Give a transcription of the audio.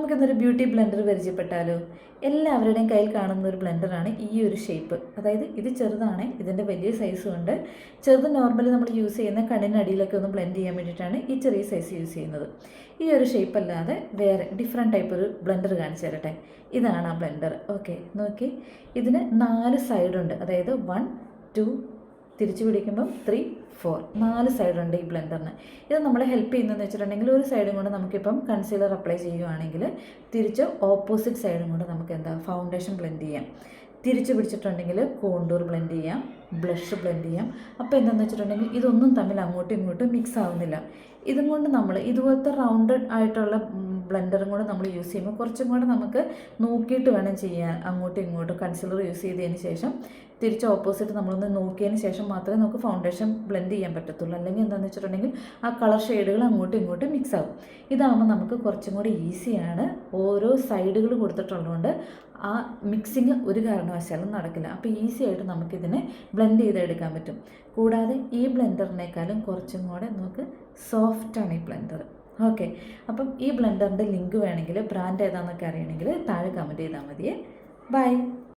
നമുക്കിന്നൊരു beauty blender പരിചയപ്പെട്ടാലോ? എല്ലാവരുടെയും കയ്യിൽ കാണുന്ന ഒരു ബ്ലെൻഡറാണ് ഈ ഒരു ഷേപ്പ്. അതായത് ഇത് ചെറുതാണ്, ഇതിൻ്റെ വലിയ സൈസും ഉണ്ട്. ചെറുത് നോർമലി നമ്മൾ യൂസ് ചെയ്യുന്ന കണ്ണിനടിയിലൊക്കെ ഒന്ന് ബ്ലെൻഡ് ചെയ്യാൻ വേണ്ടിയിട്ടാണ് ഈ ചെറിയ സൈസ് യൂസ് ചെയ്യുന്നത്. ഈ ഒരു ഷേപ്പ് അല്ലാതെ വേറെ ഡിഫറെൻറ്റ് ടൈപ്പ് ഒരു ബ്ലെൻഡർ കാണിച്ചു തരട്ടെ. ഇതാണ് ആ ബ്ലെൻഡർ. ഓക്കെ, നോക്കി, ഇതിന് 4 സൈഡുണ്ട്. അതായത് 1, 2, തിരിച്ചു പിടിക്കുമ്പം 3, 4, 4 സൈഡുണ്ട് ഈ ബ്ലെൻഡറിന്. ഇത് നമ്മളെ ഹെൽപ്പ് ചെയ്യുന്നതെന്ന് വെച്ചിട്ടുണ്ടെങ്കിൽ ഒരു സൈഡും കൊണ്ട് നമുക്കിപ്പം കൺസീലർ അപ്ലൈ ചെയ്യുവാണെങ്കിൽ തിരിച്ച് ഓപ്പോസിറ്റ് സൈഡും കൊണ്ട് നമുക്ക് ഫൗണ്ടേഷൻ ബ്ലെൻഡ് ചെയ്യാം. തിരിച്ച് പിടിച്ചിട്ടുണ്ടെങ്കിൽ കോണ്ടൂർ ബ്ലെൻഡ് ചെയ്യാം, ബ്ലഷ് ബ്ലെൻഡ് ചെയ്യാം. അപ്പോൾ എന്താണെന്ന് വെച്ചിട്ടുണ്ടെങ്കിൽ ഇതൊന്നും തമ്മിൽ അങ്ങോട്ടും ഇങ്ങോട്ടും മിക്സ് ആവുന്നില്ല. ഇതും കൊണ്ട് നമ്മൾ ഇതുപോലത്തെ റൗണ്ടഡ് ആയിട്ടുള്ള ബ്ലെൻഡറും കൂടെ നമ്മൾ യൂസ് ചെയ്യുമ്പോൾ കുറച്ചും കൂടെ നമുക്ക് നോക്കിയിട്ട് വേണം ചെയ്യാൻ. അങ്ങോട്ടും ഇങ്ങോട്ടും കൺസീലർ യൂസ് ചെയ്തതിന് ശേഷം തിരിച്ച് ഓപ്പോസിറ്റ് നമ്മളൊന്ന് നോക്കിയതിന് ശേഷം മാത്രമേ നമുക്ക് ഫൗണ്ടേഷൻ ബ്ലെൻഡ് ചെയ്യാൻ പറ്റത്തുള്ളൂ. അല്ലെങ്കിൽ എന്താണെന്ന് വെച്ചിട്ടുണ്ടെങ്കിൽ ആ കളർ ഷെയ്ഡുകൾ അങ്ങോട്ടും ഇങ്ങോട്ടും മിക്സ് ആവും. ഇതാകുമ്പോൾ നമുക്ക് കുറച്ചും കൂടി ഈസിയാണ്. ഓരോ സൈഡുകൾ കൊടുത്തിട്ടുള്ളതുകൊണ്ട് ആ മിക്സിങ് ഒരു കാരണവശാലും നടക്കില്ല. അപ്പോൾ ഈസി ആയിട്ട് നമുക്കിതിനെ ബ്ലെൻഡ് ചെയ്തെടുക്കാൻ പറ്റും. കൂടാതെ ഈ ബ്ലെൻഡറിനേക്കാളും കുറച്ചും കൂടെ നമുക്ക് സോഫ്റ്റാണ് ഈ ബ്ലെൻഡർ. ഓക്കെ, അപ്പം ഈ ബ്ലെൻഡറിൻ്റെ ലിങ്ക് വേണമെങ്കിൽ ബ്രാൻഡ് ഏതാണെന്നൊക്കെ അറിയണമെങ്കിൽ താഴെ കമൻറ്റ് ചെയ്താൽ മതിയേ. ബൈ.